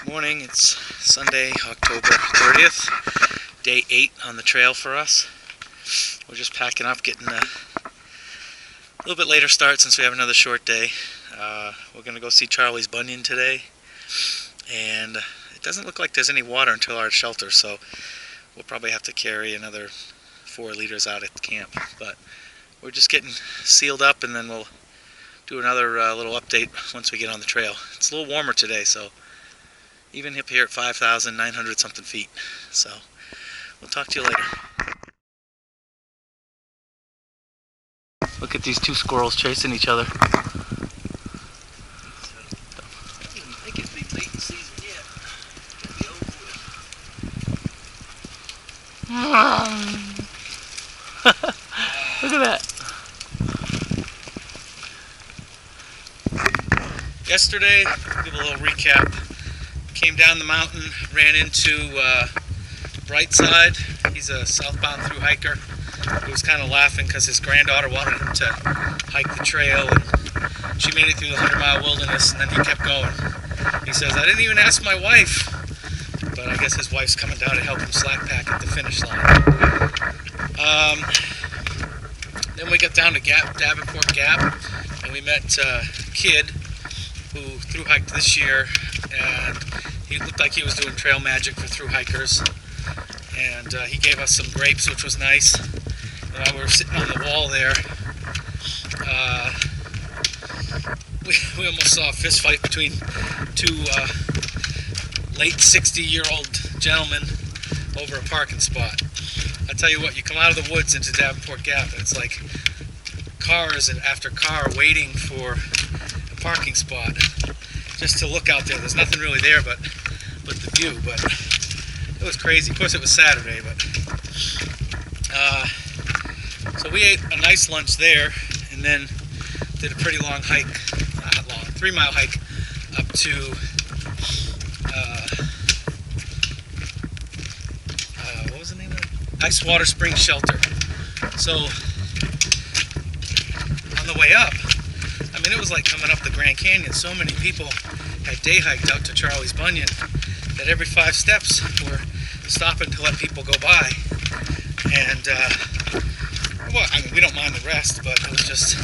Morning, it's Sunday, October 30th, day 8 on the trail for us. We're just packing up, getting a little bit later start since we have another short day. We're going to go see Charlie's Bunion today, and it doesn't look like there's any water until our shelter, so we'll probably have to carry another 4 liters out at the camp. But we're just getting sealed up, and then we'll do another little update once we get on the trail. It's a little warmer today, so even up here at 5,900 something feet. So we'll talk to you later. Look at these two squirrels chasing each other. It could be late in season yet. It'll be over with. Look at that. Yesterday, give a little recap. Came down the mountain, ran into Brightside. He's a southbound through hiker. He was kind of laughing because his granddaughter wanted him to hike the trail, and she made it through the 100-mile wilderness, and then he kept going. He says, "I didn't even ask my wife," but I guess his wife's coming down to help him slack pack at the finish line. Then we got down to Davenport Gap, and we met a kid who thru hiked this year, and he looked like he was doing trail magic for thru hikers, and he gave us some grapes, which was nice. And while we were sitting on the wall there, we almost saw a fist fight between two late 60-year-old gentlemen over a parking spot. I tell you what, you come out of the woods into Davenport Gap, and it's like cars and after car waiting for a parking spot just to look out there. There's nothing really there but the view, but it was crazy. Of course, it was Saturday, but so we ate a nice lunch there, and then did a pretty long hike, not long, 3-mile hike up to what was the name of it? Icewater Spring Shelter. So on the way up, I mean, it was like coming up the Grand Canyon. So many people had day hiked out to Charlie's Bunion that every 5 steps were stopping to let people go by. And well, I mean, we don't mind the rest, but it was just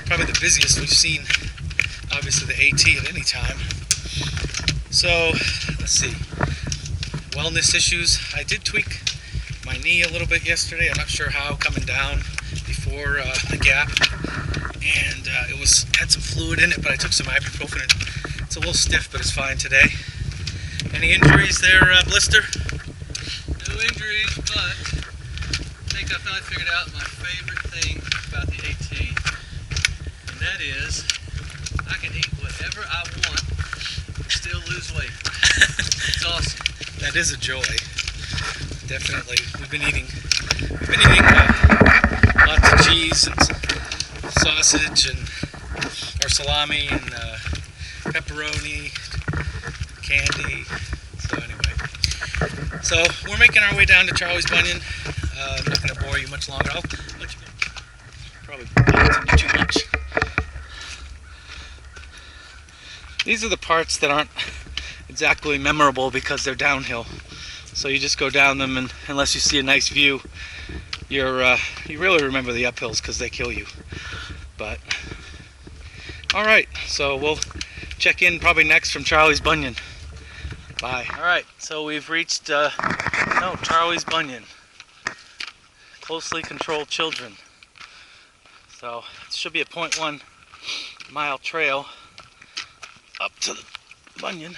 probably the busiest we've seen, obviously, the AT at any time. So let's see, wellness issues. I did tweak my knee a little bit yesterday. I'm not sure how, coming down before the gap, and it had some fluid in it, but I took some ibuprofen. It's a little stiff, but it's fine today. Any injuries there, Blister? No injuries, but I think I finally figured out my favorite thing about the AT, and that is I can eat whatever I want and still lose weight. It's awesome. That is a joy. Definitely. We've been eating lots of cheese and sausage or salami and pepperoni, candy. So anyway, so we're making our way down to Charlie's Bunion. I'm not going to bore you much longer. I'll let you probably bounce into too much. These are the parts that aren't exactly memorable because they're downhill. So you just go down them, and unless you see a nice view, you really remember the uphills because they kill you. But all right, so we'll check in probably next from Charlie's Bunion. Bye. All right, so we've reached Charlie's Bunion. Closely controlled children. So it should be a 0.1 mile trail up to the Bunion.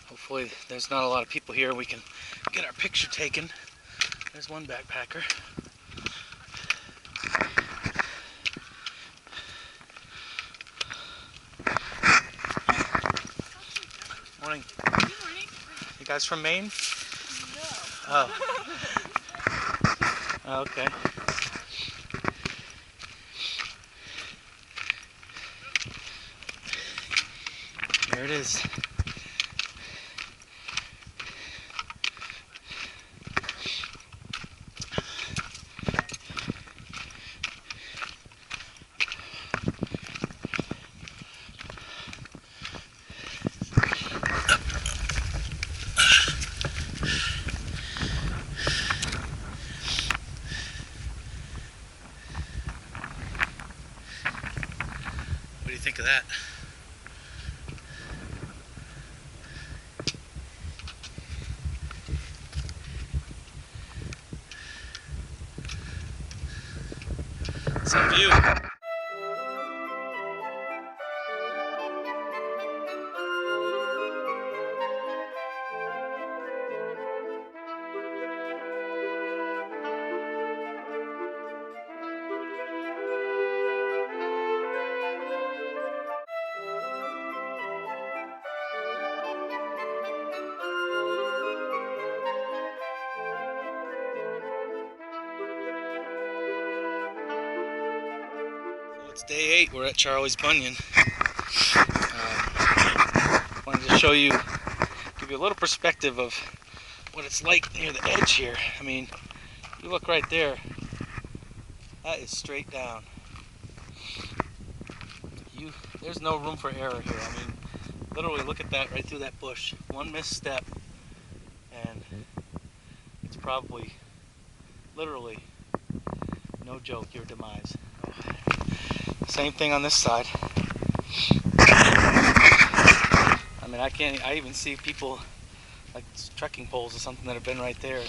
Hopefully there's not a lot of people here. We can get our picture taken. There's one backpacker. Morning. Good morning. You guys from Maine? No. Oh. Okay. There it is. think of that? Some view. It's day 8. We're at Charlie's Bunyan. Wanted to show you, give you a little perspective of what it's like near the edge here. I mean, you look right there. That is straight down. There's no room for error here. I mean, literally look at that right through that bush. One misstep, and it's probably, literally, no joke, your demise. Same thing on this side. I mean, I even see people like trekking poles or something that have been right there.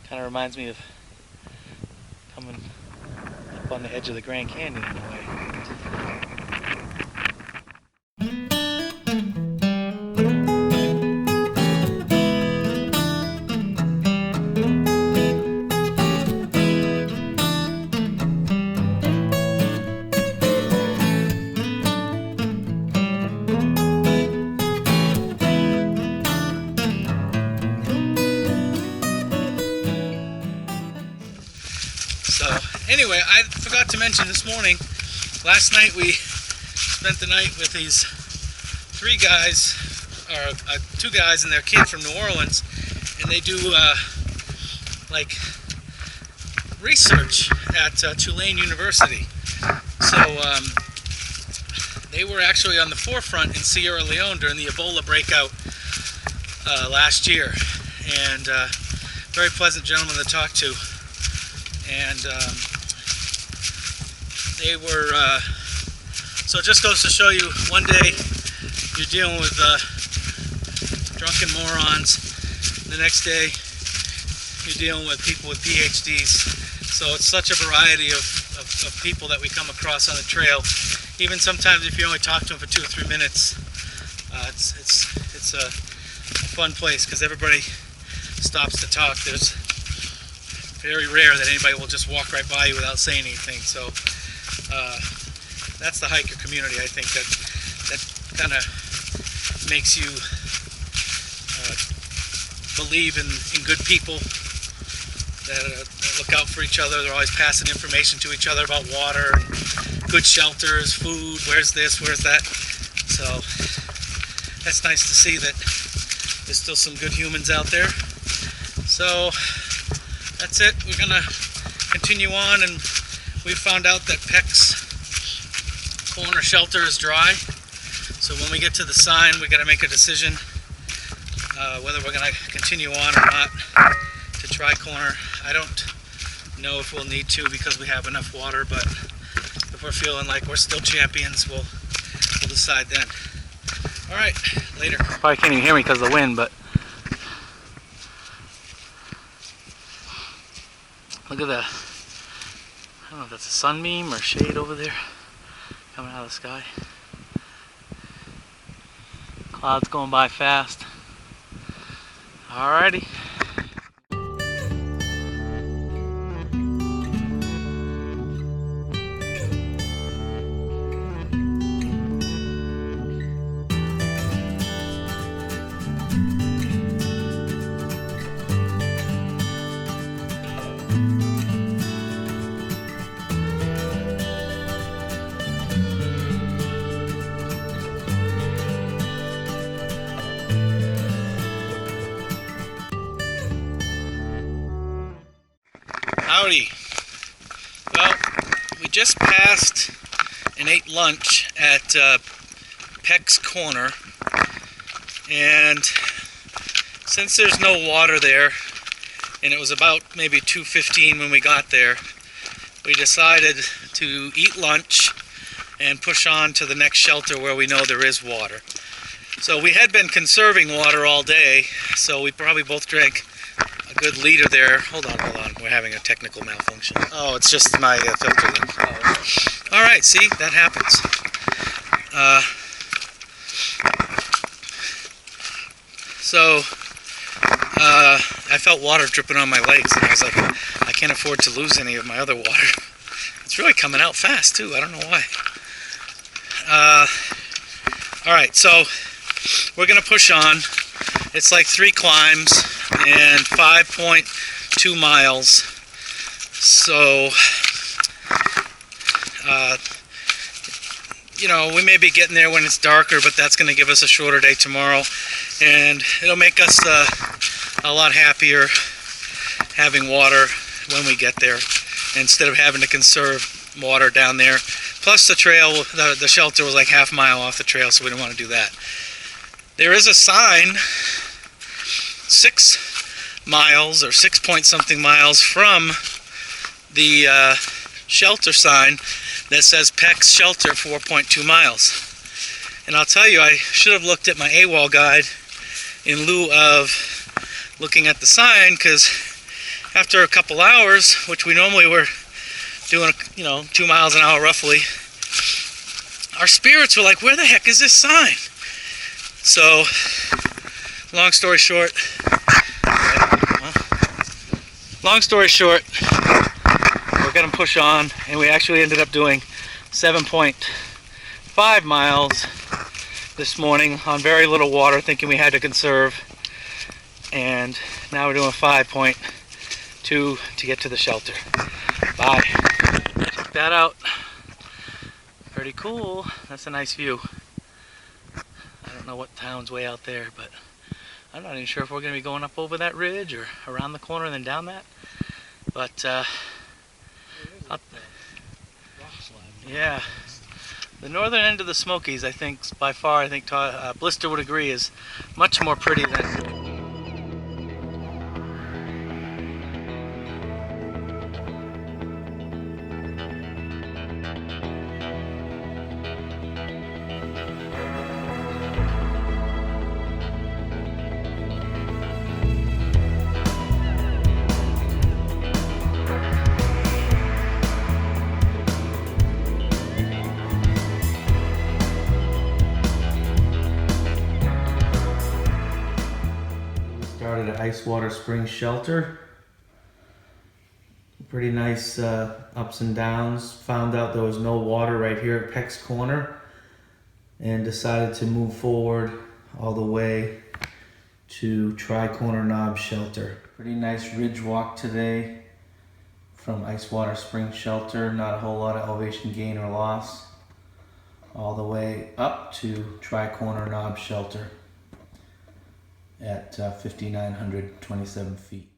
Kind of reminds me of coming up on the edge of the Grand Canyon in a way. So anyway, I forgot to mention this morning, last night we spent the night with these 3 guys, or 2 guys and their kid from New Orleans, and they do like research at Tulane University. So they were actually on the forefront in Sierra Leone during the Ebola breakout last year, and very pleasant gentleman to talk to. And they were, so it just goes to show you, one day you're dealing with drunken morons, the next day you're dealing with people with PhDs. So it's such a variety of people that we come across on the trail. Even sometimes if you only talk to them for 2 or 3 minutes, it's a fun place because everybody stops to talk. There's very rare that anybody will just walk right by you without saying anything. So that's the hiker community. I think that kind of makes you believe in good people that look out for each other. They're always passing information to each other about water, and good shelters, food, where's this, where's that. So that's nice to see that there's still some good humans out there. So that's it. We're gonna continue on, and we found out that Pecks Corner shelter is dry. So when we get to the sign, we got to make a decision whether we're gonna continue on or not to try Corner. I don't know if we'll need to because we have enough water, but if we're feeling like we're still champions, we'll decide then. All right, later. Probably can't even hear me because of the wind, but look at that. I don't know if that's a sunbeam or shade over there coming out of the sky. Clouds going by fast. Alrighty. Howdy. Well, we just passed and ate lunch at Pecks Corner, and since there's no water there, and it was about maybe 2:15 when we got there, we decided to eat lunch and push on to the next shelter where we know there is water. So we had been conserving water all day, so we probably both drank a good liter there. Hold on, we're having a technical malfunction. Oh, it's just my filter leak. All right, see, that happens. I felt water dripping on my legs, and I was like, I can't afford to lose any of my other water. It's really coming out fast, too. I don't know why. All right, so we're going to push on. It's like 3 climbs and 5.2 miles. So, you know, we may be getting there when it's darker, but that's going to give us a shorter day tomorrow. And it'll make us a lot happier having water when we get there, instead of having to conserve water down there. Plus the trail, the shelter was like half mile off the trail, so we didn't want to do that. There is a sign 6 miles or 6 point something miles from the shelter sign that says Pecks Shelter 4.2 miles. And I'll tell you, I should have looked at my AWOL guide in lieu of looking at the sign, because after a couple hours, which we normally were doing, 2 miles an hour roughly, our spirits were like, where the heck is this sign? So, long story short, we're going to push on, and we actually ended up doing 7.5 miles this morning on very little water, thinking we had to conserve. And now we're doing 5.2 to get to the shelter. Bye. Check that out. Pretty cool. That's a nice view. I don't know what town's way out there, but I'm not even sure if we're going to be going up over that ridge or around the corner and then down that. But yeah, the northern end of the Smokies, I think, by far, I think Blister would agree, is much more pretty than. Started at Icewater Spring Shelter. Pretty nice ups and downs. Found out there was no water right here at Pecks Corner, and decided to move forward all the way to Tri-Corner Knob Shelter. Pretty nice ridge walk today from Icewater Spring Shelter. Not a whole lot of elevation gain or loss. All the way up to Tri-Corner Knob Shelter at 5,927 feet.